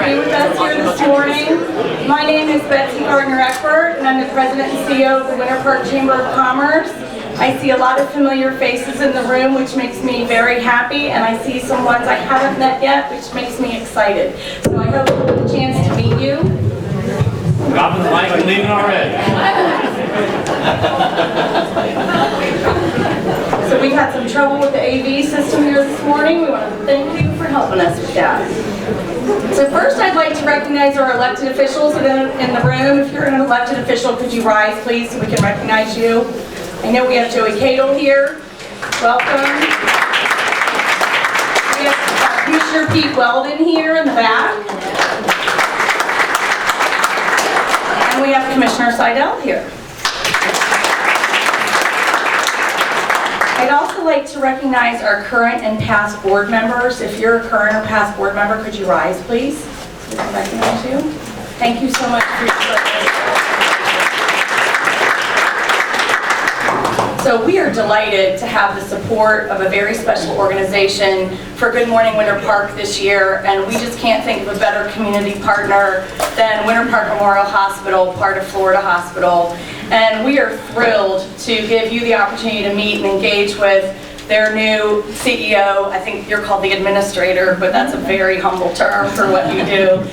be with us here this morning. My name is Betsy Gardner-Eckford, and I'm the President and CEO of the Winter Park Chamber of Commerce. I see a lot of familiar faces in the room, which makes me very happy, and I see some ones I haven't met yet, which makes me excited. So I hope we'll have a chance to meet you. Dropping the mic and leaving already. So we've had some trouble with the AV system here this morning. We want to thank you for helping us with that. So first I'd like to recognize our elected officials in the room. If you're an elected official, could you rise please so we can recognize you? I know we have Joey Cadle here. Welcome. We have Commissioner Pete Weldon here in the back. And we have Commissioner Seidel here. I'd also like to recognize our current and past board members. If you're a current or past board member, could you rise, please, so we can recognize you? Thank you so much for your service. So we are delighted to have the support of a very special organization for Good Morning Winter Park this year, and we just can't think of a better community partner than Winter Park Memorial Hospital, part of Florida Hospital. And we are thrilled to give you the opportunity to meet and engage with their new CEO. I think you're called the administrator, but that's a very humble term for what you do.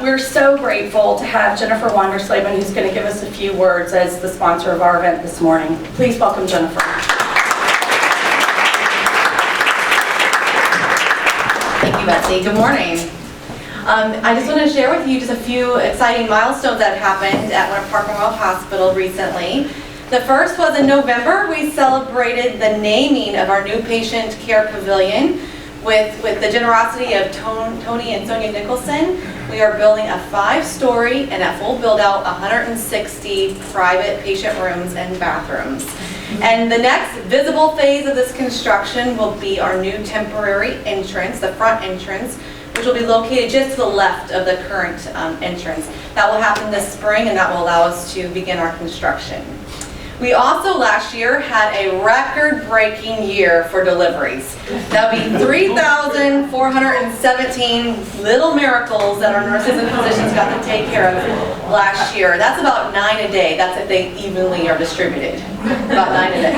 We're so grateful to have Jennifer Wandersleben, who's going to give us a few words as the sponsor of our event this morning. Please welcome Jennifer. Thank you, Betsy. Good morning. I just want to share with you just a few exciting milestones that happened at Winter Park Memorial Hospital recently. The first was in November. We celebrated the naming of our new patient care pavilion with the generosity of Tony and Sonia Nicholson. We are building a 5-story and at full build out 160 private patient rooms and bathrooms. And the next visible phase of this construction will be our new temporary entrance, the front entrance, which will be located just to the left of the current entrance. That will happen this spring, and that will allow us to begin our construction. We also last year had a record-breaking year for deliveries. That would be 3,417 little miracles that our nurses and physicians got to take care of last year. That's about 9 a day. That's if they evenly are distributed. About 9 a day.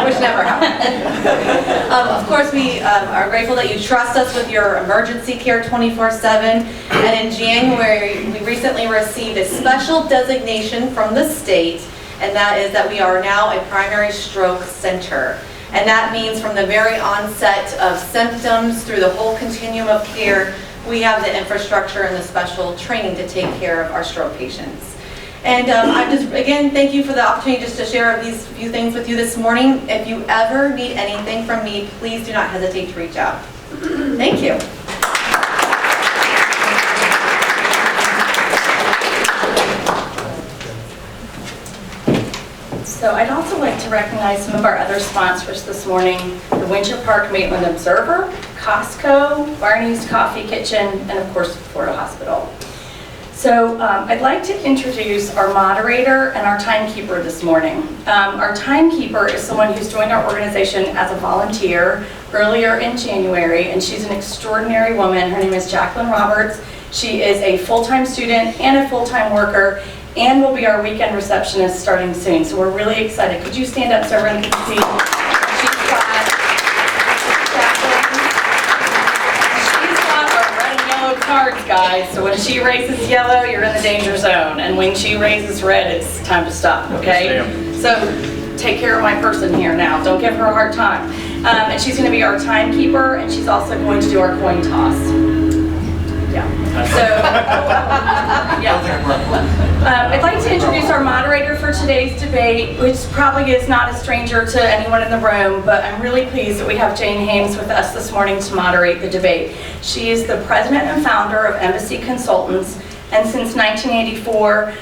Which never happened. Of course, we are grateful that you trust us with your emergency care 24/7. And in January, we recently received a special designation from the state, and that is that we are now a primary stroke center. And that means from the very onset of symptoms through the whole continuum of care, we have the infrastructure and the special training to take care of our stroke patients. And I just, again, thank you for the opportunity just to share these few things with you this morning. If you ever need anything from me, please do not hesitate to reach out. Thank you. So I'd also like to recognize some of our other sponsors this morning: the Winter Park Maitland Observer, Costco, Barney's Coffee Kitchen, and of course Florida Hospital. So I'd like to introduce our moderator and our timekeeper this morning. Our timekeeper is someone who's joined our organization as a volunteer earlier in January, and she's an extraordinary woman. Her name is Jacqueline Roberts. She is a full-time student and a full-time worker, and will be our weekend receptionist starting soon. So we're really excited. Could you stand up so everyone can see? She's got our red and yellow cards, guys. So when she raises yellow, you're in the danger zone. And when she raises red, it's time to stop, okay? So take care of my person here now. Don't give her a hard time. And she's going to be our timekeeper, and she's also going to do our coin toss. Yeah. So, I'd like to introduce our moderator for today's debate, which probably is not a stranger to anyone in the room, but I'm really pleased that we have Jane Hames with us this morning to moderate the debate. She is the president and founder of Embassy Consultants, and since 1984,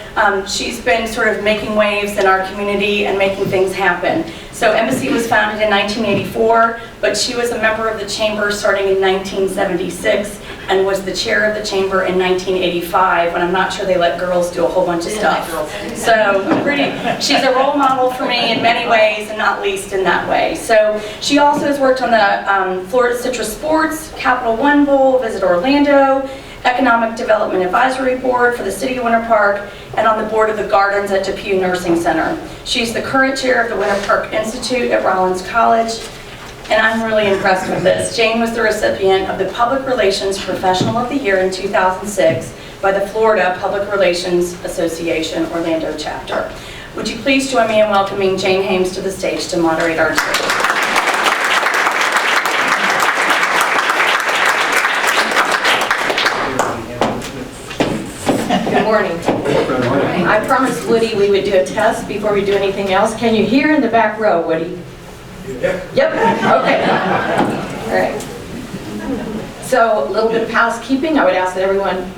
she's been sort of making waves in our community and making things happen. So Embassy was founded in 1984, but she was a member of the chamber starting in 1976, and was the chair of the chamber in 1985, when I'm not sure they let girls do a whole bunch of stuff. So she's a role model for me in many ways, and not least in that way. So she also has worked on the Florida Citrus Sports, Capital One Bowl, Visit Orlando, Economic Development Advisory Board for the City of Winter Park, and on the board of the Gardens at Depew Nursing Center. She's the current chair of the Winter Park Institute at Rollins College, and I'm really impressed with this. Jane was the recipient of the Public Relations Professional of the Year in 2006 by the Florida Public Relations Association Orlando chapter. Would you please join me in welcoming Jane Hames to the stage to moderate our discussion? Good morning. I promised Woody we would do a test before we do anything else. Can you hear in the back row, Woody? Yep. Okay. All right. So a little bit of housekeeping. I would ask that everyone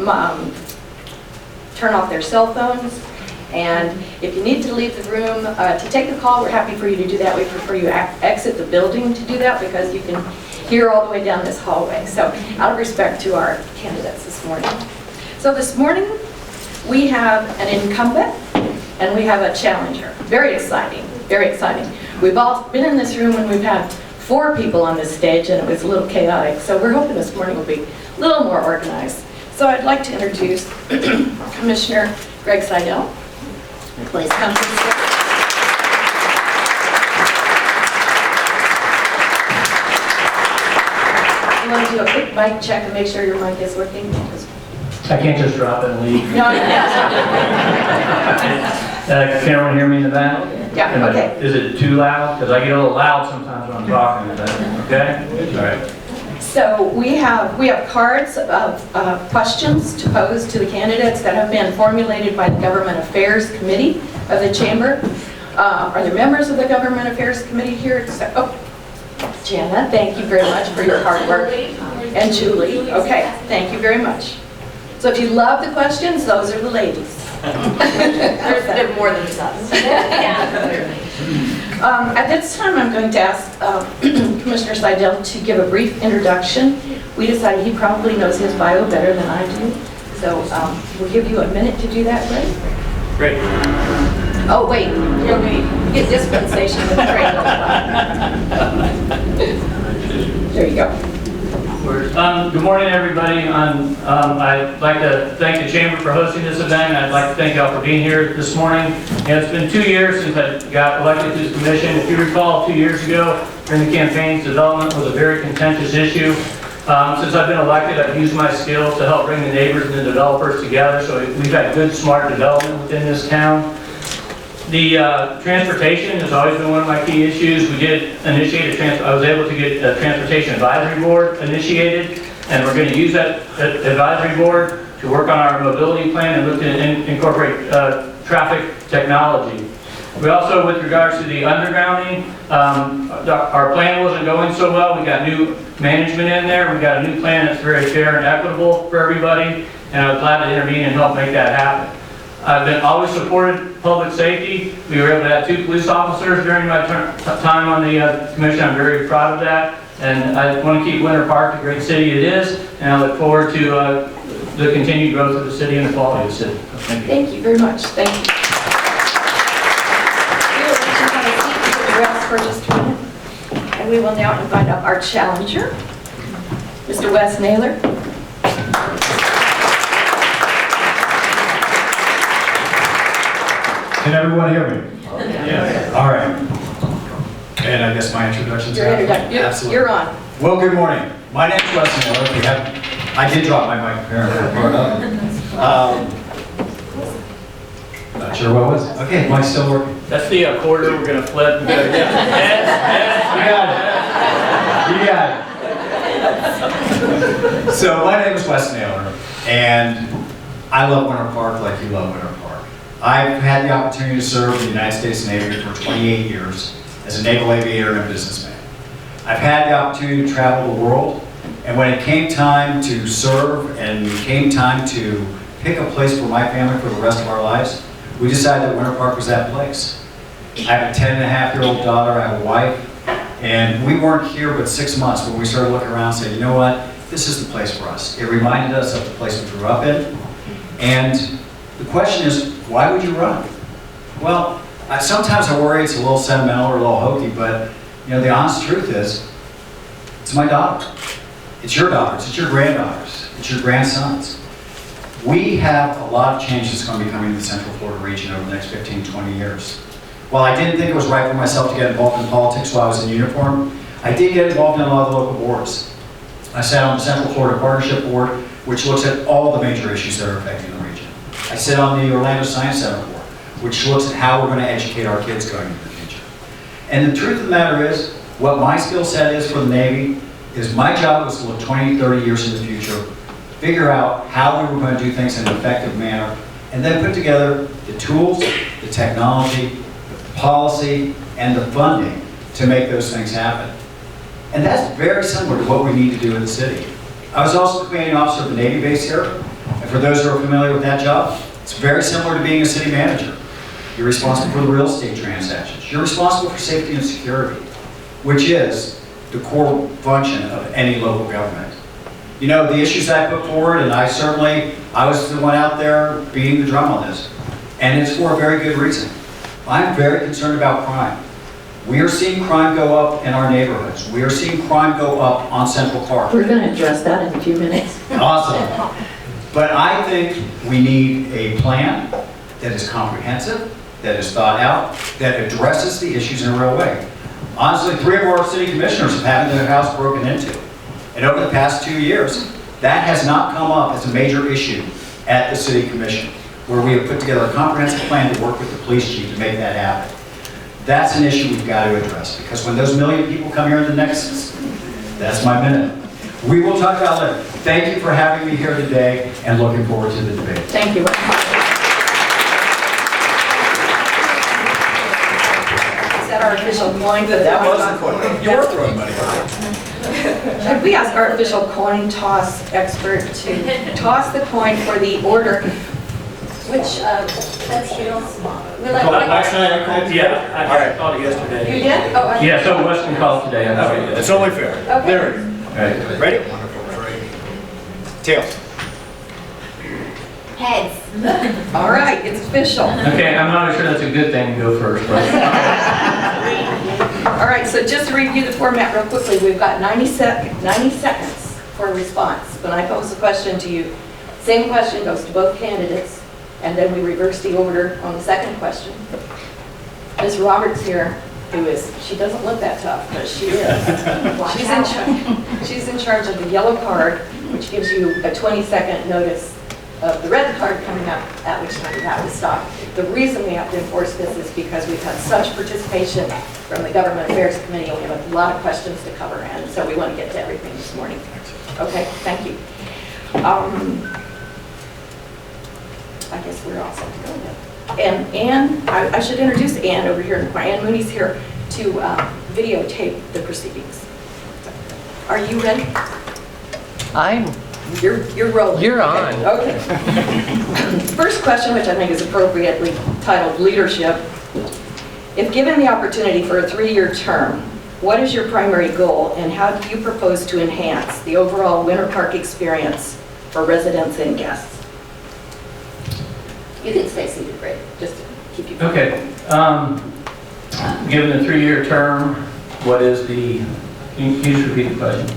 turn off their cell phones. And if you need to leave the room to take the call, we're happy for you to do that. We prefer you exit the building to do that because you can hear all the way down this hallway. So out of respect to our candidates this morning. So this morning, we have an incumbent and we have a challenger. Very exciting, very exciting. We've all been in this room when we've had 4 people on this stage and it was a little chaotic. So we're hoping this morning will be a little more organized. So I'd like to introduce Commissioner Greg Seidel. Please come to the stage. You want to do a quick mic check and make sure your mic is working? I can't just drop it and leave. No, Can everyone hear me in the back? yeah, okay. Is it too loud? Because I get a little loud sometimes when I'm talking. Is that okay? All right. So we have cards of questions to pose to the candidates that have been formulated by the Government Affairs Committee of the Chamber. Are there members of the Government Affairs Committee here? Oh, Jana, thank you very much for your hard work. And Julie, okay, thank you very much. So if you love the questions, those are the ladies. They're more than us. At this time, I'm going to ask Commissioner Seidel to give a brief introduction. We decided he probably knows his bio better than I do. So we'll give you a minute to do that, Greg. Great. Oh, wait, you're going to get dispensation with Greg. There you go. Good morning, everybody. I'd like to thank the Chamber for hosting this event. I'd like to thank y'all for being here this morning. It's been 2 years since I got elected to this commission. If you recall, 2 years ago, during the campaigns, development was a very contentious issue. Since I've been elected, I've used my skills to help bring the neighbors and the developers together. So we've had good, smart development within this town. The transportation has always been one of my key issues. We did initiate I was able to get a transportation advisory board initiated, and we're going to use that advisory board to work on our mobility plan and look to incorporate traffic technology. We also, with regards to the undergrounding, our plan wasn't going so well. We got new management in there. We got a new plan that's very fair and equitable for everybody, and I was glad to intervene and help make that happen. I've always supported public safety. We were able to have 2 police officers during my time on the commission. I'm very proud of that. And I want to keep Winter Park the great city it is. And I look forward to the continued growth of the city and the quality of the city. Thank you very much. Thank you. We will let you have a seat to address for just a minute. And we will now invite up our challenger, Mr. Wes Naylor. Can everyone hear me? Yes. All right. And I guess my introduction's Your introduction. Absolutely. You're on. Well, good morning. My name's Wes Miller. If you haven't, I did drop my mic apparently. Not sure what it was. Okay, mic's still working. That's the quarter we're going to flip. You got it. So my name is Wes Naylor, and I love Winter Park like you love Winter Park. I've had the opportunity to serve the United States Navy for 28 years as a naval aviator and a businessman. I've had the opportunity to travel the world, and when it came time to serve and it came time to pick a place for my family for the rest of our lives, we decided that Winter Park was that place. I have a 10-and-a-half-year-old daughter, I have a wife, and we weren't here but 6 months when we started looking around and said, you know what, this is the place for us. It reminded us of the place we grew up in. And the question is, why would you run? Well, sometimes I worry it's a little sentimental or a little hokey, but the honest truth is, it's my daughter. It's your daughters, it's your granddaughters, it's your grandsons. We have a lot of change that's going to be coming to the Central Florida region over the next 15, 20 years. While I didn't think it was right for myself to get involved in politics while I was in uniform, I did get involved in a lot of the local boards. I sat on the Central Florida Partnership Board, which looks at all the major issues that are affecting the region. I sit on the Orlando Science Center Board, which looks at how we're going to educate our kids going into the future. And the truth of the matter is, what my skill set is for the Navy is my job was to look 20, 30 years in the future, figure out how we were going to do things in an effective manner, and then put together the tools, the technology, the policy, and the funding to make those things happen. And that's very similar to what we need to do in the city. I was also the commanding officer of the Navy base here, and for those who are familiar with that job, it's very similar to being a city manager. You're responsible for the real estate transactions. You're responsible for safety and security, which is the core function of any local government. The issues I put forward, and I was the one out there beating the drum on this, and it's for a very good reason. I'm very concerned about crime. We are seeing crime go up in our neighborhoods. We are seeing crime go up on Central Park. We're going to address that in a few minutes. Awesome. But I think we need a plan that is comprehensive, that is thought out, that addresses the issues in a real way. Honestly, 3 of our city commissioners have had their house broken into. And over the past 2 years, that has not come up as a major issue at the city commission, where we have put together a comprehensive plan to work with the police chief to make that happen. That's an issue we've got to address, because when those 1 million people come here in the next, that's my minute. We will talk about it later. Thank you for having me here today, and looking forward to the debate. Thank you. Is that our official coin? That was the coin. You were throwing money. Should we ask our official coin toss expert to toss the coin for the order? Which, that's Hill's. I called it yesterday. You did? Oh, Yeah, so Weston called today. I'm sorry. It's only fair. Okay. There. Right. Ready? Tails. Heads. All right, it's official. Okay, I'm not sure that's a good thing to go first, but All right, so just to review the format real quickly, we've got 90 seconds for a response. When I pose a question to you, same question goes to both candidates, and then we reverse the order on the second question. Ms. Roberts here, she doesn't look that tough, but she is. She's in charge of the yellow card, which gives you a 20-second notice of the red card coming up, at which time you have to stop. The reason we have to enforce this is because we've had such participation from the Government Affairs Committee. We have a lot of questions to cover, and so we want to get to everything this morning. Okay, thank you. I guess we're all set to go then. And Ann, I should introduce Ann over here in the corner. Ann Mooney's here to videotape the proceedings. Are you ready? You're rolling. You're on. Okay. First question, which I think is appropriately titled Leadership. If given the opportunity for a 3-year term, what is your primary goal, and how do you propose to enhance the overall Winter Park experience for residents and guests? You can stay seated, Greg, just to keep you. okay. Given the 3-year term, what is the, can you just repeat the question?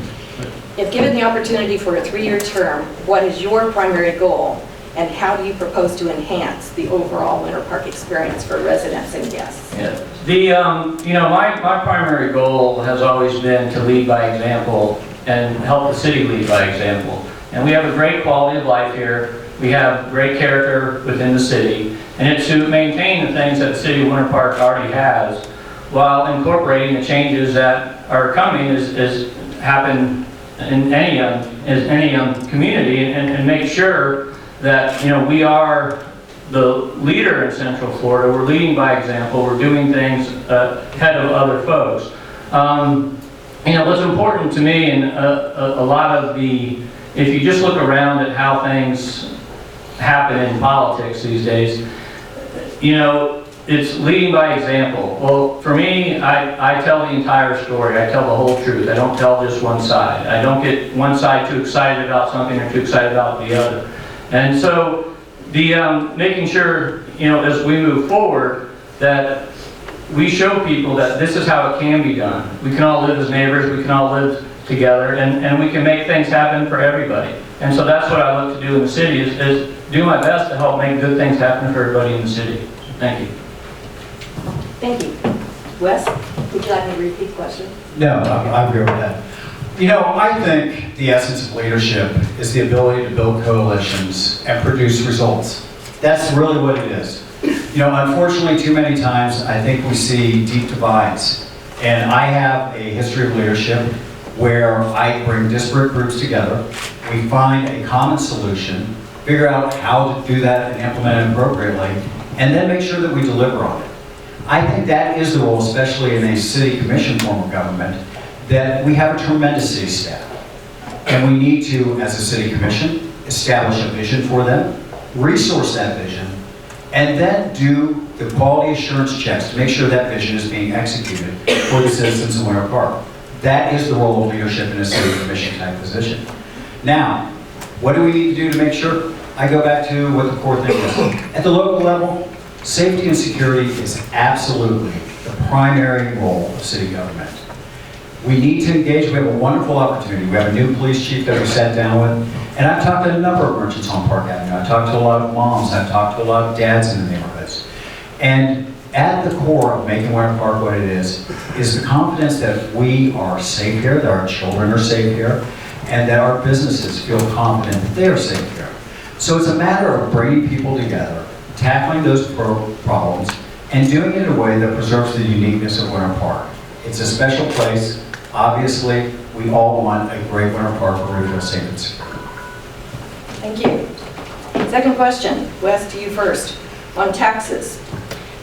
If given the opportunity for a 3-year term, what is your primary goal, and how do you propose to enhance the overall Winter Park experience for residents and guests? Yeah. My primary goal has always been to lead by example and help the city lead by example. And we have a great quality of life here. We have great character within the city, and it's to maintain the things that the city of Winter Park already has, while incorporating the changes that are coming as happen in any young community, and make sure that we are the leader in Central Florida. We're leading by example. We're doing things ahead of other folks. What's important to me, and a lot of if you just look around at how things happen in politics these days, it's leading by example. Well, for me, I tell the entire story. I tell the whole truth. I don't tell just one side. I don't get one side too excited about something or too excited about the other. And so the making sure, as we move forward, that we show people that this is how it can be done. We can all live as neighbors. We can all live together, and we can make things happen for everybody. And so that's what I look to do in the city, is do my best to help make good things happen for everybody in the city. Thank you. Thank you. Wes, would you like me to repeat the question? No, I agree with that. I think the essence of leadership is the ability to build coalitions and produce results. That's really what it is. Unfortunately, too many times, I think we see deep divides. And I have a history of leadership where I bring disparate groups together. We find a common solution, figure out how to do that and implement it appropriately, and then make sure that we deliver on it. I think that is the role, especially in a city commission form of government, that we have a tremendous city staff. And we need to, as a city commission, establish a vision for them, resource that vision, and then do the quality assurance checks to make sure that vision is being executed for the citizens of Winter Park. That is the role of leadership in a city commission type position. Now, what do we need to do to make sure? I go back to what the core thing is. At the local level, safety and security is absolutely the primary role of city government. We need to engage. We have a wonderful opportunity. We have a new police chief that we sat down with, and I've talked to a number of merchants on Park Avenue. I've talked to a lot of moms. I've talked to a lot of dads in the neighborhoods. And at the core of making Winter Park what it is the confidence that we are safe here, that our children are safe here, and that our businesses feel confident that they are safe here. So it's a matter of bringing people together, tackling those problems, and doing it in a way that preserves the uniqueness of Winter Park. It's a special place. Obviously, we all want a great Winter Park where we feel safe and secure. Thank you. Second question, Wes, to you first. On taxes,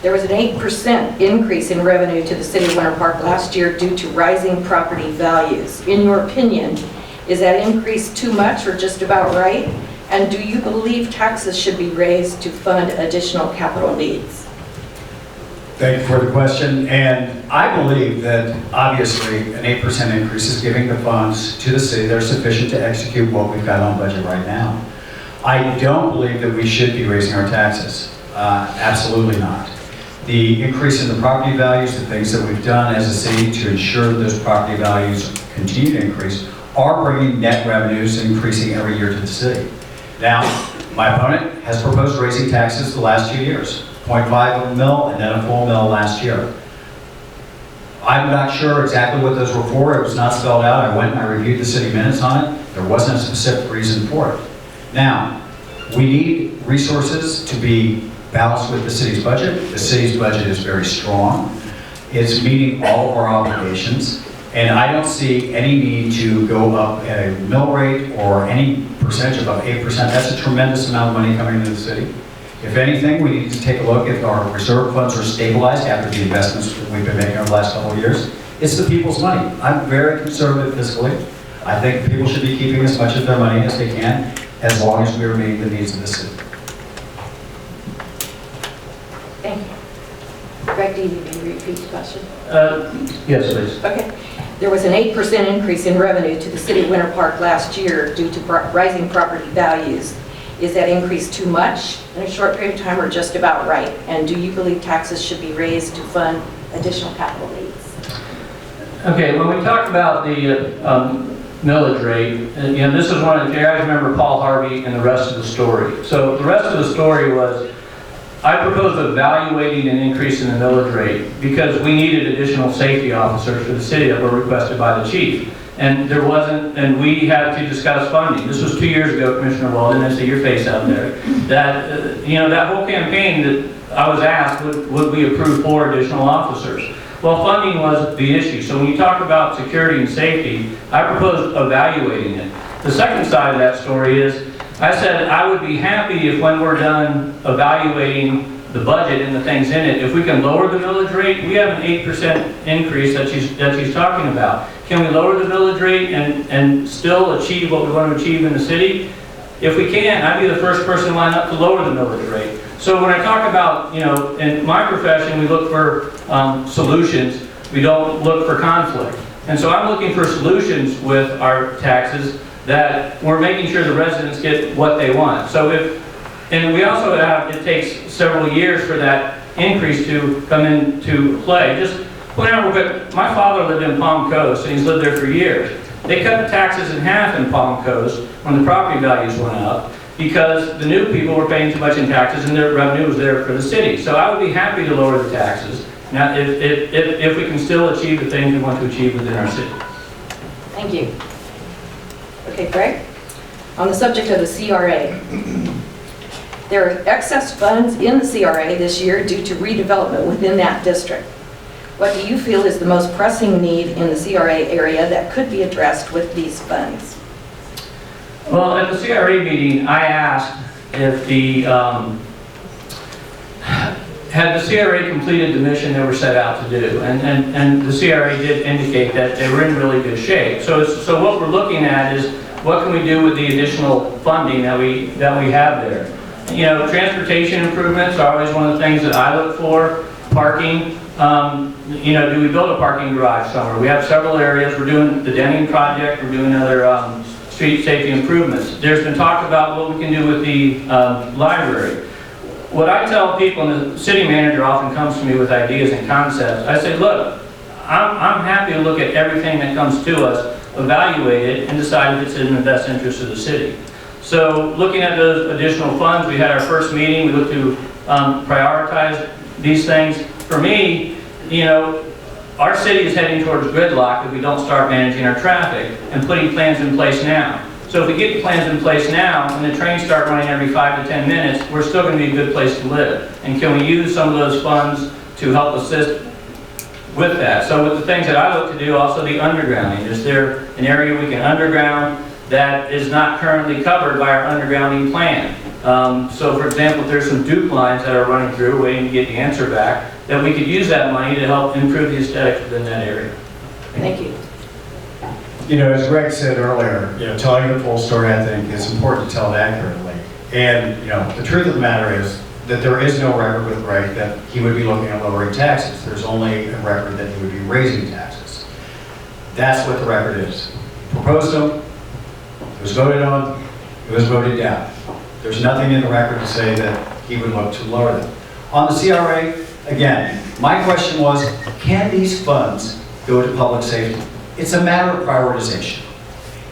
there was an 8% increase in revenue to the city of Winter Park last year due to rising property values. In your opinion, is that increase too much or just about right? And do you believe taxes should be raised to fund additional capital needs? Thank you for the question. And I believe that obviously an 8% increase is giving the funds to the city that are sufficient to execute what we've got on budget right now. I don't believe that we should be raising our taxes. Absolutely not. The increase in the property values, the things that we've done as a city to ensure those property values continue to increase, are bringing net revenues increasing every year to the city. Now, my opponent has proposed raising taxes the last 2 years, 0.5 of a mill and then a full mill last year. I'm not sure exactly what those were for. It was not spelled out. I went and I reviewed the city minutes on it. There wasn't a specific reason for it. Now, we need resources to be balanced with the city's budget. The city's budget is very strong. It's meeting all of our obligations. And I don't see any need to go up a mill rate or any percentage above 8%. That's a tremendous amount of money coming into the city. If anything, we need to take a look if our reserve funds are stabilized after the investments that we've been making over the last couple of years. It's the people's money. I'm very conservative fiscally. I think people should be keeping as much of their money as they can, as long as we are meeting the needs of the city. Thank you. Greg, do you need me to repeat the question? Yes, please. Okay. There was an 8% increase in revenue to the city of Winter Park last year due to rising property values. Is that increase too much in a short period of time or just about right? And do you believe taxes should be raised to fund additional capital needs? Okay, when we talk about the millage rate, this is one of the, I remember Paul Harvey and the rest of the story. So the rest of the story was, I proposed evaluating an increase in the millage rate because we needed additional safety officers for the city that were requested by the chief. And there wasn't, and we had to discuss funding. This was 2 years ago, Commissioner Walden, I see your face out there. That, that whole campaign that I was asked, would we approve 4 additional officers? Well, funding was the issue. So when you talk about security and safety, I proposed evaluating it. The second side of that story is, I said I would be happy if when we're done evaluating the budget and the things in it, if we can lower the millage rate. We have an 8% increase that she's talking about. Can we lower the millage rate and still achieve what we want to achieve in the city? If we can, I'd be the first person to line up to lower the millage rate. So when I talk about, in my profession, we look for solutions. We don't look for conflict. And so I'm looking for solutions with our taxes that we're making sure the residents get what they want. So and we also have, it takes several years for that increase to come into play. Just point out real quick, my father lived in Palm Coast and he's lived there for years. They cut the taxes in half in Palm Coast when the property values went up because the new people were paying too much in taxes and their revenue was there for the city. So I would be happy to lower the taxes now if we can still achieve the things we want to achieve within our city. Thank you. Okay, Greg? On the subject of the CRA, there are excess funds in the CRA this year due to redevelopment within that district. What do you feel is the most pressing need in the CRA area that could be addressed with these funds? Well, at the CRA meeting, I asked if had the CRA completed the mission they were set out to do, and the CRA did indicate that they were in really good shape. So what we're looking at is what can we do with the additional funding that we have there. Transportation improvements are always one of the things that I look for. Parking, do we build a parking garage somewhere? We have several areas. We're doing the Denning project. We're doing other street safety improvements. There's been talk about what we can do with the library. What I tell people, and the city manager often comes to me with ideas and concepts, I say, look, I'm happy to look at everything that comes to us, evaluate it, and decide if it's in the best interest of the city. So looking at those additional funds, we had our first meeting, we looked to prioritize these things. For me, our city is heading towards gridlock if we don't start managing our traffic and putting plans in place now. So if we get plans in place now, and the trains start running every 5 to 10 minutes, we're still going to be a good place to live. And can we use some of those funds to help assist with that? So with the things that I look to do, also the undergrounding. Is there an area we can underground that is not currently covered by our undergrounding plan? So for example, if there's some Duke lines that are running through, waiting to get the answer back, that we could use that money to help improve the aesthetics within that area. Thank you. As Greg said earlier, telling the full story, I think, is important to tell it accurately. And, the truth of the matter is that there is no record with Greg that he would be looking at lowering taxes. There's only a record that he would be raising taxes. That's what the record is. He proposed them, it was voted on, it was voted down. There's nothing in the record to say that he would look to lower them. On the CRA, again, my question was, can these funds go to public safety? It's a matter of prioritization.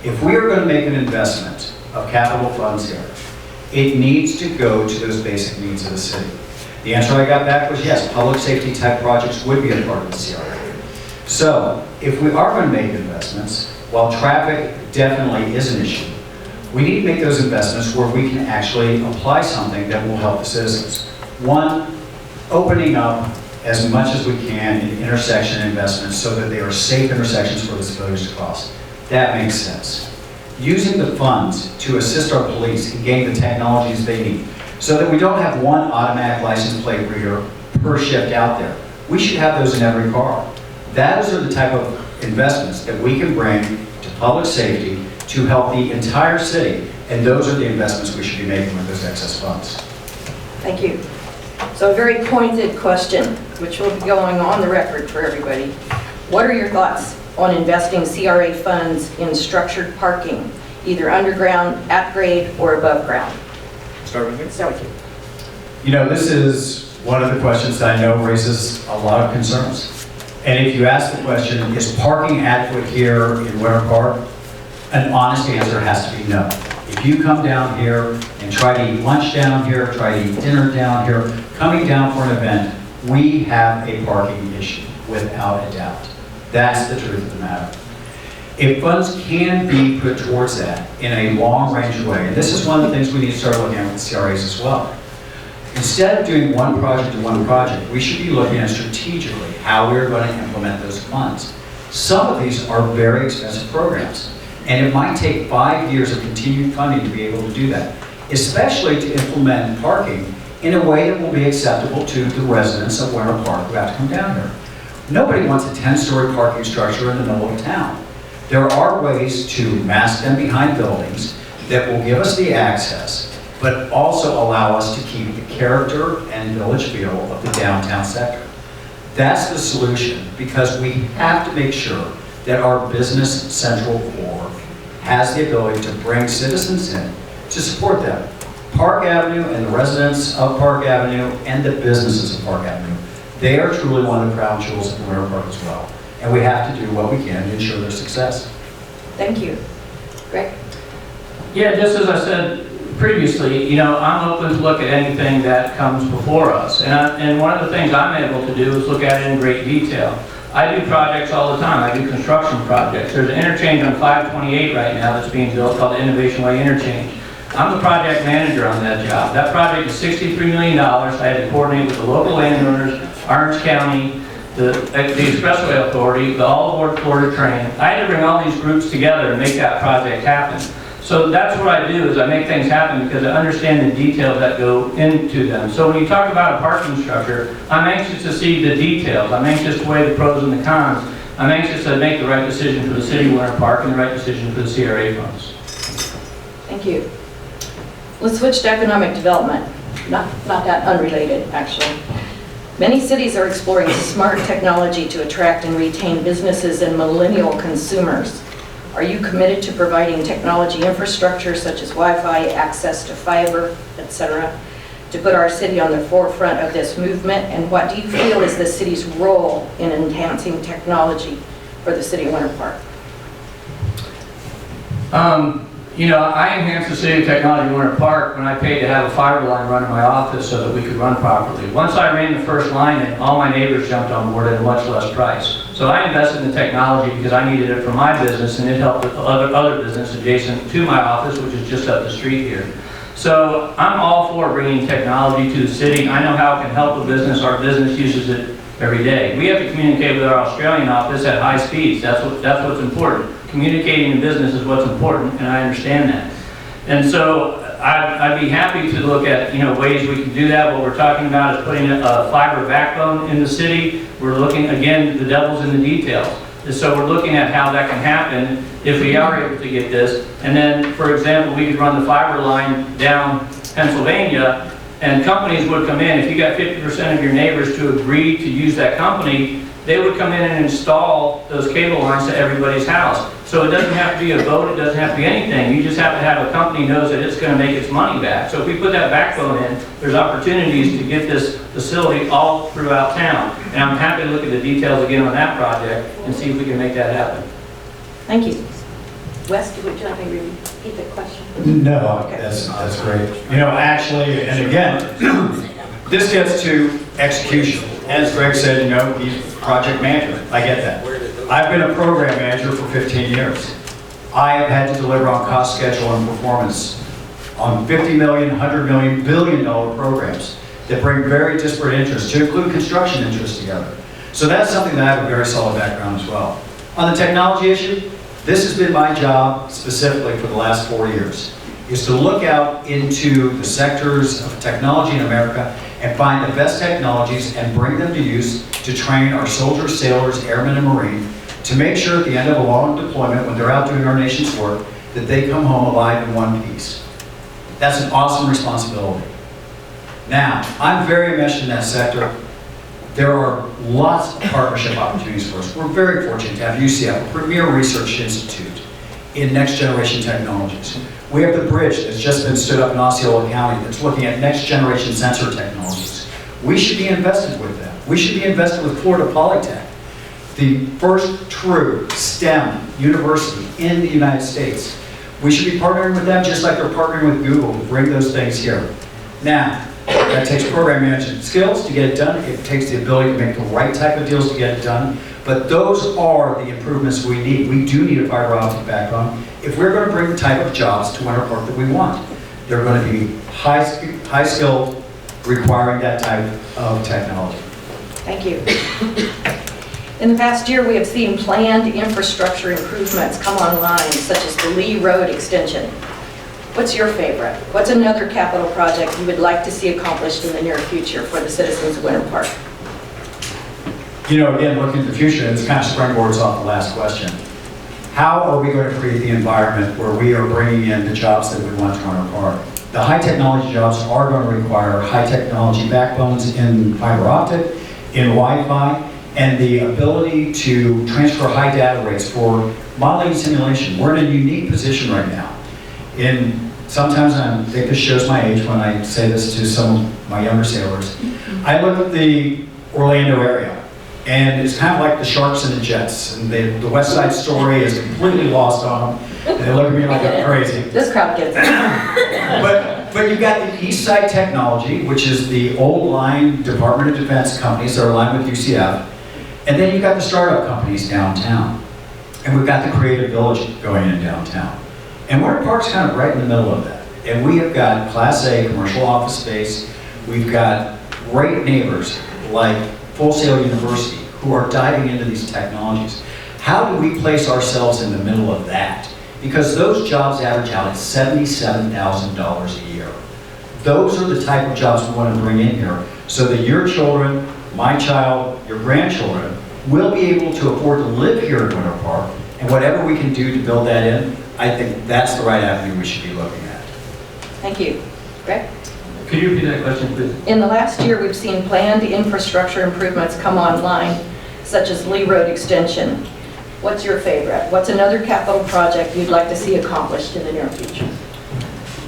If we are going to make an investment of capital funds here, it needs to go to those basic needs of the city. The answer I got back was yes, public safety type projects would be a part of the CRA. So if we are going to make investments, while traffic definitely is an issue, we need to make those investments where we can actually apply something that will help the citizens. One, opening up as much as we can in intersection investments so that they are safe intersections for the civilians to cross. That makes sense. Using the funds to assist our police in getting the technologies they need so that we don't have one automatic license plate reader per shift out there. We should have those in every car. Those are the type of investments that we can bring to public safety to help the entire city, and those are the investments we should be making with those excess funds. Thank you. So a very pointed question, which will be going on the record for everybody. What are your thoughts on investing CRA funds in structured parking, either underground, at grade, or above ground? Start with me. Start with you. This is one of the questions that I know raises a lot of concerns. And if you ask the question, is parking adequate here in Winter Park? An honest answer has to be no. If you come down here and try to eat lunch down here, try to eat dinner down here, coming down for an event, we have a parking issue, without a doubt. That's the truth of the matter. If funds can be put towards that in a long-range way, and this is one of the things we need to start looking at with the CRAs as well. Instead of doing one project to one project, we should be looking at strategically how we're going to implement those funds. Some of these are very expensive programs. And it might take 5 years of continued funding to be able to do that, especially to implement parking in a way that will be acceptable to the residents of Winter Park who have to come down here. Nobody wants a 10-story parking structure in the middle of town. There are ways to mask them behind buildings that will give us the access but also allow us to keep the character and village feel of the downtown sector. That's the solution, because we have to make sure that our business central core has the ability to bring citizens in to support them. Park Avenue and the residents of Park Avenue and the businesses of Park Avenue, they are truly one of the crown jewels of the Winter Park as well. And we have to do what we can to ensure their success. Thank you. Greg? Yeah, just as I said previously, you know, I'm open to look at anything that comes before us. And one of the things I'm able to do is look at it in great detail. I do projects all the time. I do construction projects. There's an interchange on 528 right now that's being built called the Innovation Way Interchange. I'm the project manager on that job. That project is $63 million. I had to coordinate with the local landowners, Orange County, the Expressway Authority, the All Aboard Florida Train. I had to bring all these groups together and make that project happen. So that's what I do, is I make things happen because I understand the details that go into them. So when you talk about a parking structure, I'm anxious to see the details. I'm anxious to weigh the pros and the cons. I'm anxious to make the right decision for the city of Winter Park and the right decision for the CRA funds. Thank you. Let's switch to economic development. Not that unrelated, actually. Many cities are exploring smart technology to attract and retain businesses and millennial consumers. Are you committed to providing technology infrastructure such as Wi-Fi, access to fiber, etc., to put our city on the forefront of this movement? And what do you feel is the city's role in enhancing technology for the city of Winter Park? You know, I enhanced the city of technology in Winter Park when I paid to have a fiber line run in my office so that we could run properly. Once I ran the first line in, all my neighbors jumped on board at a much less price. So I invested in the technology because I needed it for my business, and it helped with other business adjacent to my office, which is just up the street here. So I'm all for bringing technology to the city. I know how it can help a business. Our business uses it every day. We have to communicate with our Australian office at high speeds. That's what's important. Communicating in business is what's important, and I understand that. And so I'd be happy to look at, you know, ways we can do that. What we're talking about is putting a fiber backbone in the city. We're looking, again, the devil's in the details. And so we're looking at how that can happen if we are able to get this. And then, for example, we could run the fiber line down Pennsylvania, and companies would come in. If you got 50% of your neighbors to agree to use that company, they would come in and install those cable lines to everybody's house. So it doesn't have to be a vote, it doesn't have to be anything. You just have to have a company knows that it's going to make its money back. So if we put that backbone in, there's opportunities to get this facility all throughout town. And I'm happy to look at the details again on that project and see if we can make that happen. Thank you. Wes, would you like me to repeat the question? No, that's great. You know, actually, and again, this gets to execution. As Greg said, you know, he's project manager. I get that. I've been a program manager for 15 years. I have had to deliver on cost, schedule, and performance on $50 million, $100 million, billion-dollar programs that bring very disparate interests, to include construction interests together. So that's something that I have a very solid background as well. On the technology issue, this has been my job specifically for the last 4 years, is to look out into the sectors of technology in America and find the best technologies and bring them to use to train our soldiers, sailors, airmen, and Marine to make sure at the end of a long deployment, when they're out doing our nation's work, that they come home alive in one piece. That's an awesome responsibility. Now, I'm very enmeshed in that sector. There are lots of partnership opportunities for us. We're very fortunate to have UCF, a premier research institute in next generation technologies. We have the bridge that's just been stood up in Osceola County that's looking at next generation sensor technologies. We should be invested with them. We should be invested with Florida Polytech, the first true STEM university in the United States. We should be partnering with them just like they're partnering with Google to bring those things here. Now, that takes program management skills to get it done. It takes the ability to make the right type of deals to get it done. But those are the improvements we need. We do need a fiber optic backbone if we're going to bring the type of jobs to Winter Park that we want. They're going to be high skilled, requiring that type of technology. Thank you. In the past year, we have seen planned infrastructure improvements come online, such as the Lee Road extension. What's your favorite? What's another capital project you would like to see accomplished in the near future for the citizens of Winter Park? You know, again, looking at the future, this kind of springboards off the last question. How are we going to create the environment where we are bringing in the jobs that we want to Winter Park? the high technology jobs are going to require high technology backbones in fiber optic, in Wi-Fi, and the ability to transfer high data rates for modeling and simulation. We're in a unique position right now. Sometimes I think this shows my age when I say this to some of my younger sailors. I look at the Orlando area, and it's kind of like the Sharks and the Jets. And the West Side Story is completely lost on them. And they look at me like I'm crazy. This crowd gets it. But you've got the East Side Technology, which is the old line Department of Defense companies that are aligned with UCF. And then you've got the startup companies downtown. And we've got the Creative Village going in downtown. And Winter Park's kind of right in the middle of that. And we have got Class A commercial office space. We've got great neighbors like Full Sail University who are diving into these technologies. How do we place ourselves in the middle of that? Because those jobs average out at $77,000 a year. Those are the type of jobs we want to bring in here so that your children, my child, your grandchildren will be able to afford to live here in Winter Park. And whatever we can do to build that in, I think that's the right avenue we should be looking at. Thank you. Greg? Could you repeat that question, please? In the last year, we've seen planned infrastructure improvements come online, such as Lee Road Extension. What's your favorite? What's another capital project you'd like to see accomplished in the near future?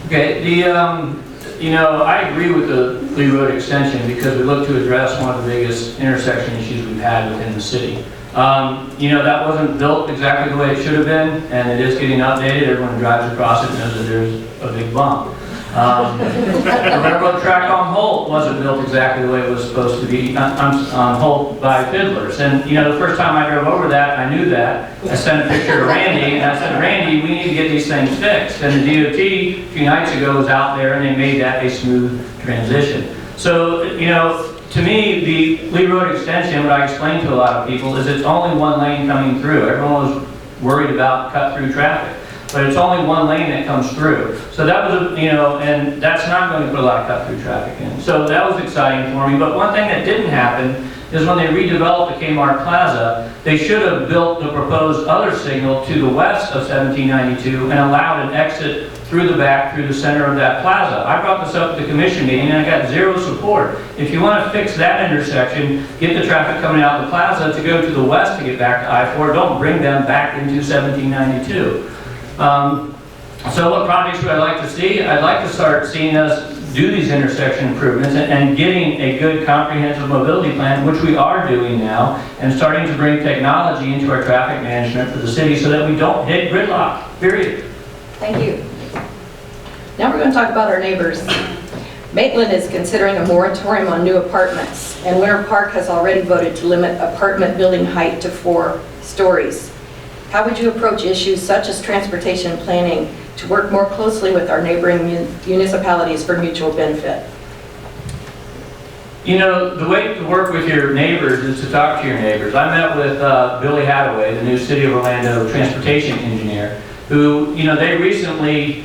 Okay, I agree with the Lee Road extension because we look to address one of the biggest intersection issues we've had within the city. That wasn't built exactly the way it should have been, and it is getting updated. Everyone who drives across it knows that there's a big bump. The railroad track on Holt wasn't built exactly the way it was supposed to be on Holt by Fiddlers. And, the first time I drove over that, I knew that. I sent a picture to Randy, and I said, Randy, we need to get these things fixed. And the DOT, a few nights ago, was out there, and they made that a smooth transition. So, to me, the Lee Road extension, what I explained to a lot of people, is it's only one lane coming through. Everyone was worried about cut-through traffic. But it's only one lane that comes through. So that was, and that's not going to put a lot of cut-through traffic in. So that was exciting for me. But one thing that didn't happen is when they redeveloped the Kmart Plaza, they should have built the proposed other signal to the west of 1792 and allowed an exit through the back, through the center of that plaza. I brought this up at the commission meeting and I got zero support. If you want to fix that intersection, get the traffic coming out of the plaza to go to the west to get back to I-4, don't bring them back into 1792. So what projects would I like to see? I'd like to start seeing us do these intersection improvements and getting a good comprehensive mobility plan, which we are doing now, and starting to bring technology into our traffic management for the city so that we don't hit gridlock, period. Thank you. Now we're going to talk about our neighbors. Maitland is considering a moratorium on new apartments, and Winter Park has already voted to limit apartment building height to 4 stories. How would you approach issues such as transportation planning to work more closely with our neighboring municipalities for mutual benefit? The way to work with your neighbors is to talk to your neighbors. I met with Billy Hadaway, the new City of Orlando transportation engineer, who, they recently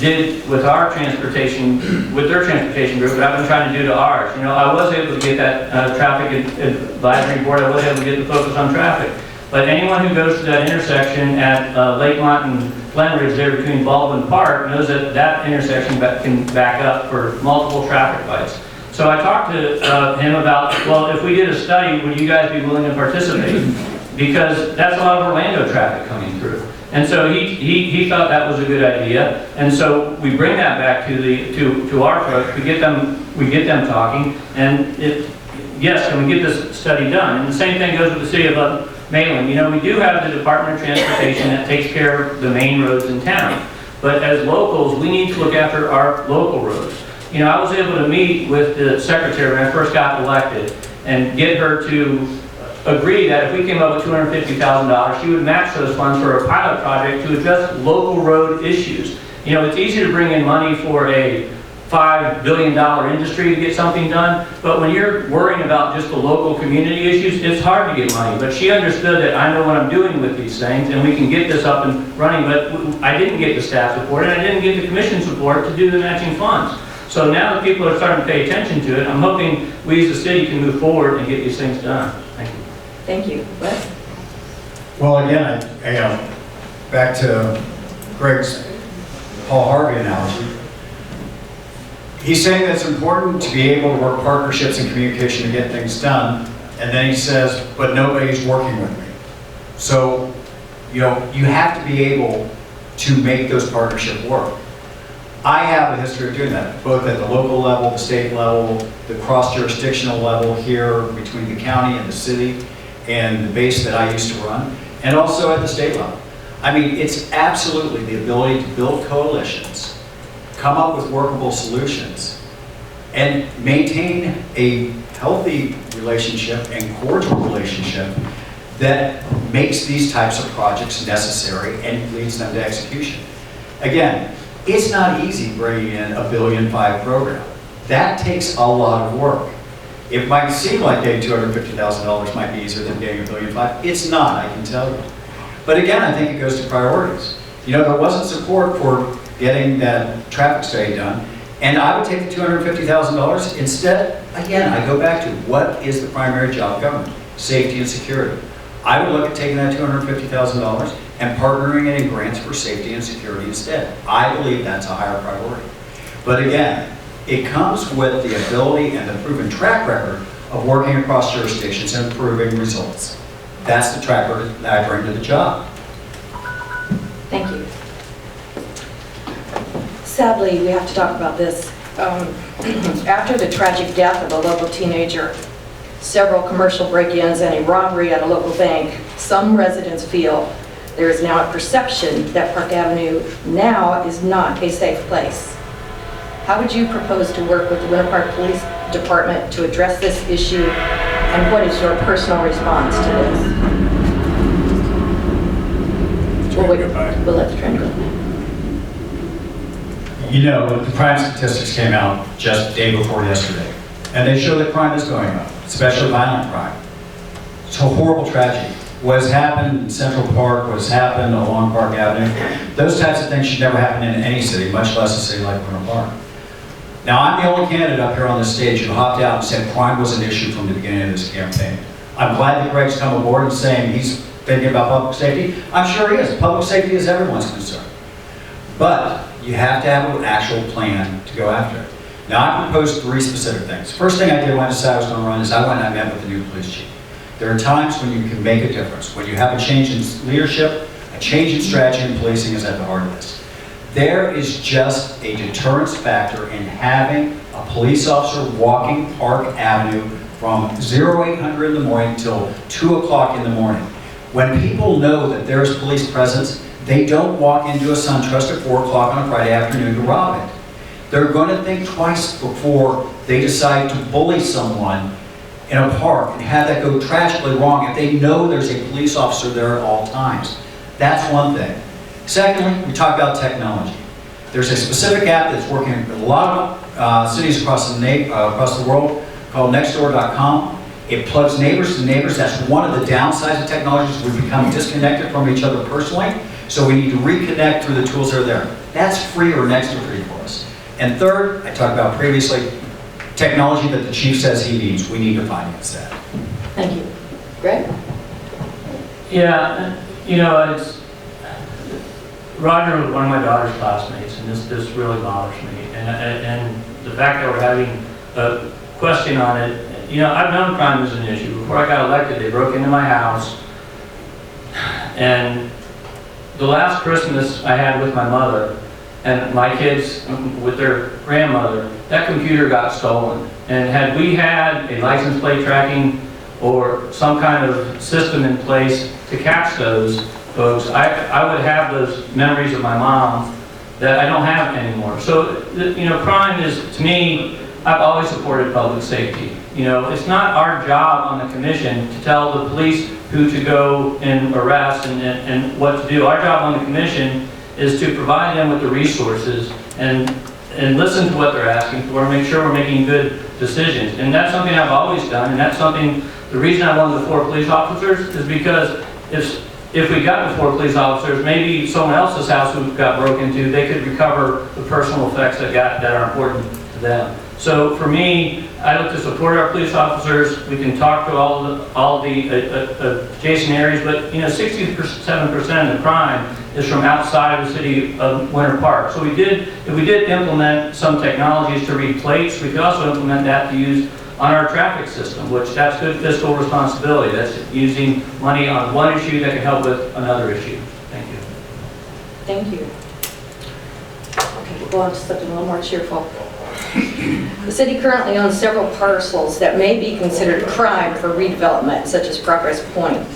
did with their transportation group, what I've been trying to do to ours. I was able to get that traffic advisory board, I was able to get the focus on traffic. But anyone who goes to that intersection at Lakemont and Glenridge there between Baldwin Park knows that that intersection can back up for multiple traffic lights. So I talked to him about, well, if we did a study, would you guys be willing to participate? Because that's a lot of Orlando traffic coming through. And so he thought that was a good idea. And so we bring that back to our approach. We get them talking, and yes, can we get this study done? And the same thing goes with the city of Maitland. We do have the Department of Transportation that takes care of the main roads in town. But as locals, we need to look after our local roads. I was able to meet with the secretary when I first got elected and get her to agree that if we came up with $250,000, she would match those funds for a pilot project to address local road issues. It's easy to bring in money for a $5 billion industry to get something done, but when you're worrying about just the local community issues, it's hard to get money. But she understood that I know what I'm doing with these things, and we can get this up and running, but I didn't get the staff support, and I didn't get the commission support to do the matching funds. So now that people are starting to pay attention to it, I'm hoping we as a city can move forward and get these things done. Thank you. Thank you. Wes? Well, again, back to Greg's Paul Harvey analogy. He's saying that it's important to be able to work partnerships and communication to get things done. And then he says, but nobody's working with me. So, you have to be able to make those partnerships work. I have a history of doing that, both at the local level, the state level, the cross-jurisdictional level here between the county and the city, and the base that I used to run, and also at the state level. I mean, it's absolutely the ability to build coalitions, come up with workable solutions, and maintain a healthy relationship and cordial relationship that makes these types of projects necessary and leads them to execution. Again, it's not easy bringing in a $1.5 billion program. That takes a lot of work. It might seem like getting $250,000 might be easier than getting $1.5 billion. It's not, I can tell you. But again, I think it goes to priorities. There wasn't support for getting that traffic study done, and I would take the $250,000. Instead, again, I go back to what is the primary job of government? Safety and security. I would look at taking that $250,000 and partnering it in grants for safety and security instead. I believe that's a higher priority. But again, it comes with the ability and the proven track record of working across jurisdictions and improving results. That's the track record that I bring to the job. Thank you. Sadly, we have to talk about this. After the tragic death of a local teenager, several commercial break-ins, and a robbery at a local bank, some residents feel there is now a perception that Park Avenue now is not a safe place. How would you propose to work with the Winter Park Police Department to address this issue, and what is your personal response to this? We'll let the trend go. The crime statistics came out just the day before yesterday, and they show that crime is going up, especially violent crime. It's a horrible tragedy. What has happened in Central Park, what has happened along Park Avenue, those types of things should never happen in any city, much less a city like Winter Park. Now, I'm the only candidate up here on this stage who hopped out and said crime was an issue from the beginning of this campaign. I'm glad that Greg's come aboard and saying he's thinking about public safety. I'm sure he is. Public safety is everyone's concern. But you have to have an actual plan to go after it. Now, I proposed 3 specific things. First thing I did when I decided I was going to run is I went and I met with the new police chief. There are times when you can make a difference. When you have a change in leadership, a change in strategy in policing is at the heart of this. There is just a deterrence factor in having a police officer walking Park Avenue from 0800 in the morning till 2 o'clock in the morning. When people know that there's police presence, they don't walk into a SunTrust at 4 o'clock on a Friday afternoon to rob it. They're going to think twice before they decide to bully someone in a park and have that go tragically wrong if they know there's a police officer there at all times. That's one thing. Secondly, we talk about technology. There's a specific app that's working in a lot of cities across the world called Nextdoor.com. It plugs neighbors to neighbors. That's one of the downsides of technologies. We've become disconnected from each other personally, so we need to reconnect through the tools that are there. That's free or next to free for us. And third, I talked about previously, technology that the chief says he needs. We need to finance that. Thank you. Greg? Yeah, it's, Roger was one of my daughter's classmates, and this really bothers me. And the fact that we're having a question on it, I've known crime is an issue. Before I got elected, they broke into my house, and the last Christmas I had with my mother, and my kids with their grandmother, that computer got stolen. And had we had a license plate tracking or some kind of system in place to catch those folks, I would have those memories of my mom that I don't have anymore. So, crime is, to me, I've always supported public safety. It's not our job on the commission to tell the police who to go and arrest and what to do. Our job on the commission is to provide them with the resources and listen to what they're asking for and make sure we're making good decisions. And that's something I've always done, and that's something, the reason I wanted the 4 police officers is because if we got the 4 police officers, maybe someone else's house who got broke into, they could recover the personal effects that are important to them. So for me, I look to support our police officers. We can talk to all the adjacent areas, but 67% of the crime is from outside of the city of Winter Park. So if we did implement some technologies to read plates, we could also implement that to use on our traffic system, which that's good fiscal responsibility. That's using money on one issue that can help with another issue. Thank you. Thank you. Okay, we'll go on to something a little more cheerful. The city currently owns several parcels that may be considered prime for redevelopment, such as Progress Point.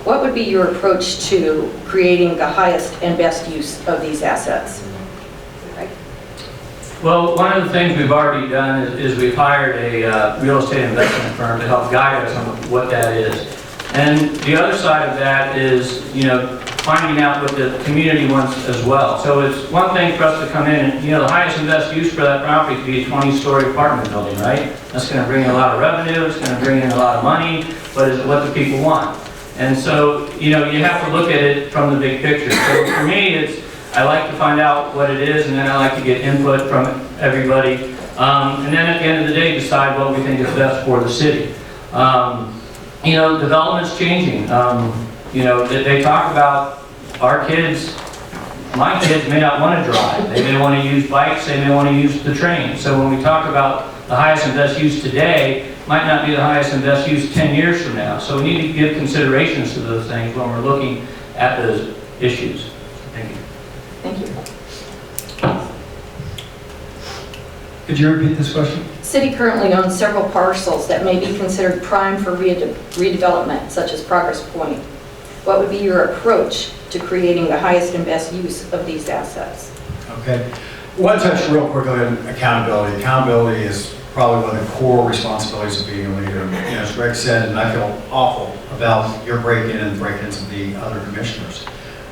What would be your approach to creating the highest and best use of these assets? Well, one of the things we've already done is we've hired a real estate investment firm to help guide us on what that is. And the other side of that is, finding out what the community wants as well. So it's one thing for us to come in and, the highest and best use for that property could be a 20-story apartment building, right? That's going to bring in a lot of revenue, it's going to bring in a lot of money, but is it what the people want? And so, you have to look at it from the big picture. So for me, I like to find out what it is, and then I like to get input from everybody. And then at the end of the day, decide what we think is best for the city. Development's changing. They talk about our kids, my kids may not want to drive. They may want to use bikes, they may want to use the train. So when we talk about the highest and best use today, might not be the highest and best use 10 years from now. So we need to give considerations to those things when we're looking at those issues. Thank you. Thank you. Could you repeat this question? City currently owns several parcels that may be considered prime for redevelopment, such as Progress Point. What would be your approach to creating the highest and best use of these assets? Okay. One touch real quickly on accountability. Accountability is probably one of the core responsibilities of being a leader. As Greg said, and I feel awful about your break-in and break-ins of the other commissioners.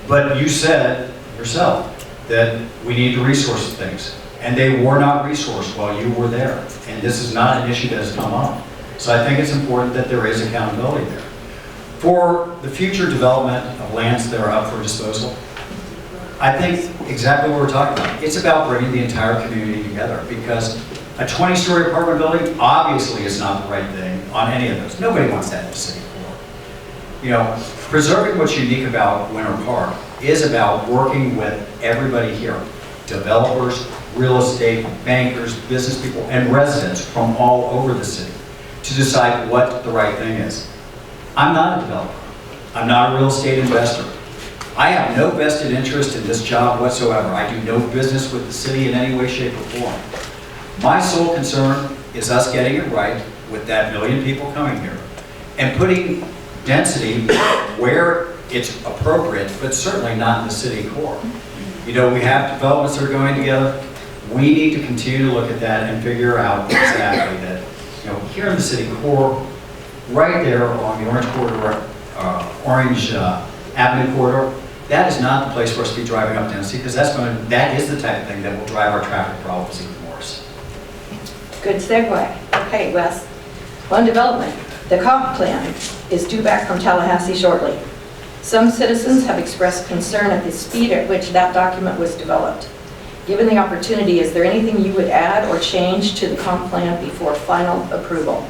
But you said yourself that we need to resource things. And they were not resourced while you were there. And this is not an issue that has come up. So I think it's important that there is accountability there. For the future development of lands that are up for disposal, I think exactly what we're talking about. It's about bringing the entire community together, because a 20-story apartment building obviously is not the right thing on any of those. Nobody wants that in the city core. Preserving what's unique about Winter Park is about working with everybody here, developers, real estate, bankers, business people, and residents from all over the city to decide what the right thing is. I'm not a developer. I'm not a real estate investor. I have no vested interest in this job whatsoever. I do no business with the city in any way, shape, or form. My sole concern is us getting it right with that 1 million people coming here and putting density where it's appropriate, but certainly not in the city core. We have developments that are going together. We need to continue to look at that and figure out exactly that, here in the city core, right there along the Orange Avenue corridor, that is not the place for us to be driving up density, because that is the type of thing that will drive our traffic problems even worse. Good segue. Okay, Wes. On development, the comp plan is due back from Tallahassee shortly. Some citizens have expressed concern at the speed at which that document was developed. Given the opportunity, is there anything you would add or change to the comp plan before final approval?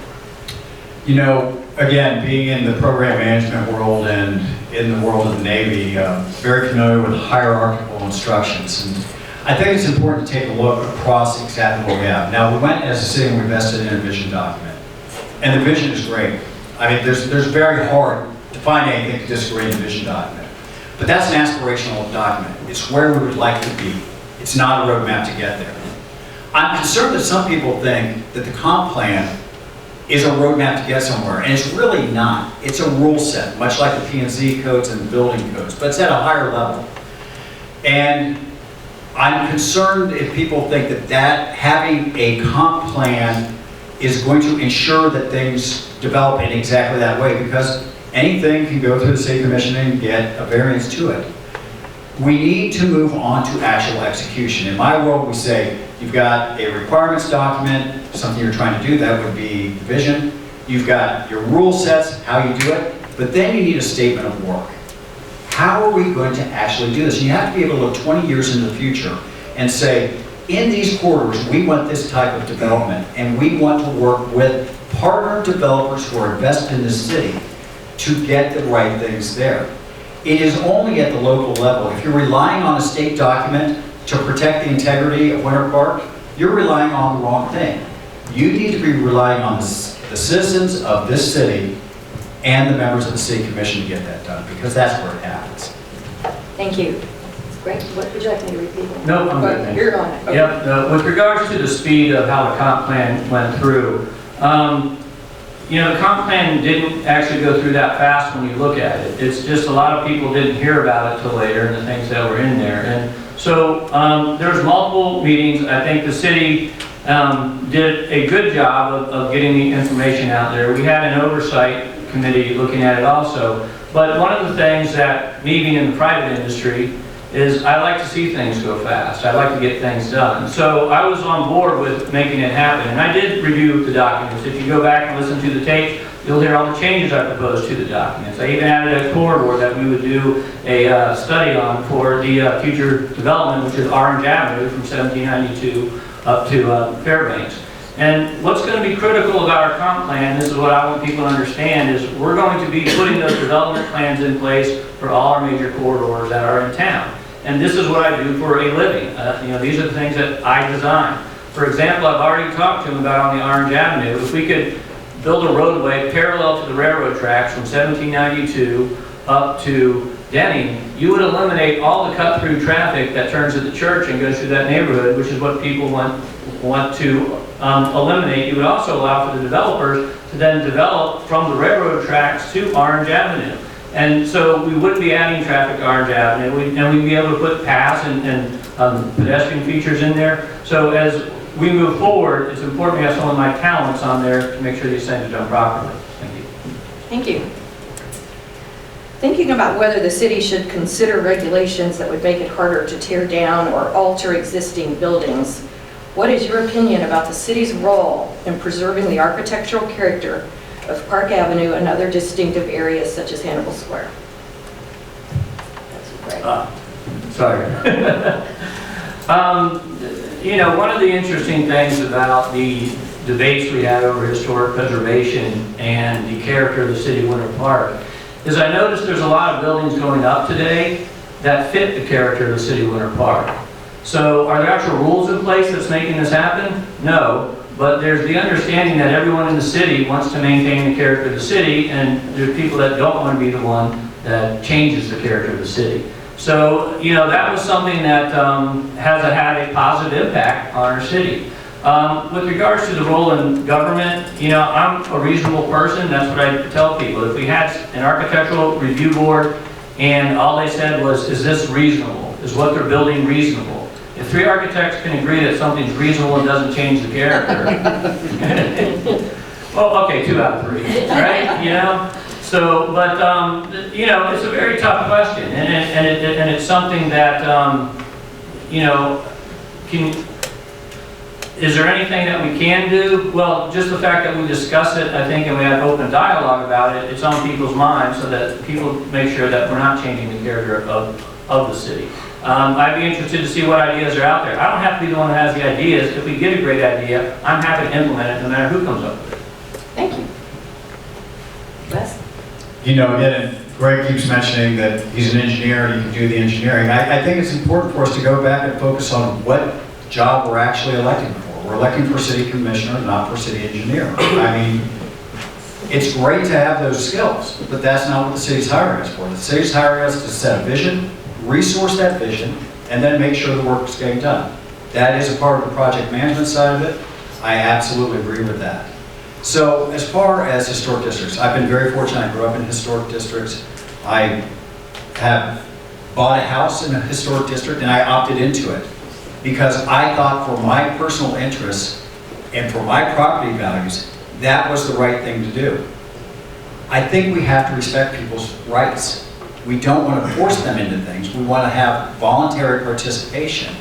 Again, being in the program management world and in the world of the Navy, very familiar with hierarchical instructions. And I think it's important to take a look across exactly what we have. Now, we went as a city and we invested in a vision document. And the vision is great. I mean, there's very hard to find anything to disagree in the vision document. But that's an aspirational document. It's where we would like to be. It's not a roadmap to get there. I'm concerned that some people think that the comp plan is a roadmap to get somewhere, and it's really not. It's a rule set, much like the P&Z codes and the building codes, but it's at a higher level. And I'm concerned if people think that having a comp plan is going to ensure that things develop in exactly that way, because anything can go through the city commission and get a variance to it. We need to move on to actual execution. In my world, we say, you've got a requirements document, something you're trying to do, that would be vision. You've got your rule sets, how you do it, but then you need a statement of work. How are we going to actually do this? You have to be able to look 20 years into the future and say, in these corridors, we want this type of development, and we want to work with partner developers who are invested in this city to get the right things there. it is only at the local level. If you're relying on a state document to protect the integrity of Winter Park, you're relying on the wrong thing. You need to be relying on the citizens of this city and the members of the city commission to get that done, because that's where it happens. Thank you. Great. What would you like me to repeat? No, I'm good, thanks. You're on it. Okay. Yep, with regards to the speed of how the comp plan went through, you know, the comp plan didn't actually go through that fast when you look at it. It's just a lot of people didn't hear about it till later and the things that were in there. And so there was multiple meetings. I think the city did a good job of getting the information out there. We had an oversight committee looking at it also. But one of the things that, me being in the private industry, is I like to see things go fast. I like to get things done. So I was on board with making it happen. And I did review the documents. If you go back and listen to the tape, you'll hear all the changes I proposed to the documents. I even added a corridor that we would do a study on for the future development, which is Orange Avenue from 1792 up to Fairbanks. And what's going to be critical about our comp plan, this is what I want people to understand, is we're going to be putting those development plans in place for all our major corridors that are in town. And this is what I do for a living. You know, these are the things that I design. For example, I've already talked to them about on the Orange Avenue, if we could build a roadway parallel to the railroad tracks from 1792 up to Denny, you would eliminate all the cut-through traffic that turns at the church and goes through that neighborhood, which is what people want to eliminate. You would also allow for the developers to then develop from the railroad tracks to Orange Avenue. And so we wouldn't be adding traffic to Orange Avenue, and we'd be able to put paths and pedestrian features in there. So as we move forward, it's important to have some of my talents on there to make sure these things are done properly. Thank you. Thank you. Thinking about whether the city should consider regulations that would make it harder to tear down or alter existing buildings, what is your opinion about the city's role in preserving the architectural character of Park Avenue and other distinctive areas such as Hannibal Square? That's great. Sorry. You know, one of the interesting things about the debates we had over historic preservation and the character of the city of Winter Park is I noticed there's a lot of buildings going up today that fit the character of the city of Winter Park. So are there actual rules in place that's making this happen? No, but there's the understanding that everyone in the city wants to maintain the character of the city, and there's people that don't want to be the one that changes the character of the city. So, you know, that was something that has had a positive impact on our city. With regards to the role in government, you know, I'm a reasonable person. That's what I tell people. If we had an architectural review board and all they said was, is this reasonable? Is what they're building reasonable? If 3 architects can agree that something's reasonable and doesn't change the character, well, okay, 2 out of 3, right? You know? So, but, you know, it's a very tough question, and it's something that, you know, is there anything that we can do? Well, just the fact that we discuss it, I think, and we have open dialogue about it, it's on people's minds so that people make sure that we're not changing the character of the city. I'd be interested to see what ideas are out there. I don't have to be the one that has the ideas. If we get a great idea, I'm happy to implement it no matter who comes up with it. Thank you. Wes? You know, again, Greg keeps mentioning that he's an engineer and he can do the engineering. I think it's important for us to go back and focus on what job we're actually electing for. We're electing for city commissioner, not for city engineer. I mean, it's great to have those skills, but that's not what the city's hiring us for. The city's hiring us to set a vision, resource that vision, and then make sure the work is getting done. That is a part of the project management side of it. I absolutely agree with that. So as far as historic districts, I've been very fortunate. I grew up in historic districts. I have bought a house in a historic district and I opted into it because I thought for my personal interests and for my property values, that was the right thing to do. I think we have to respect people's rights. We don't want to force them into things. We want to have voluntary participation.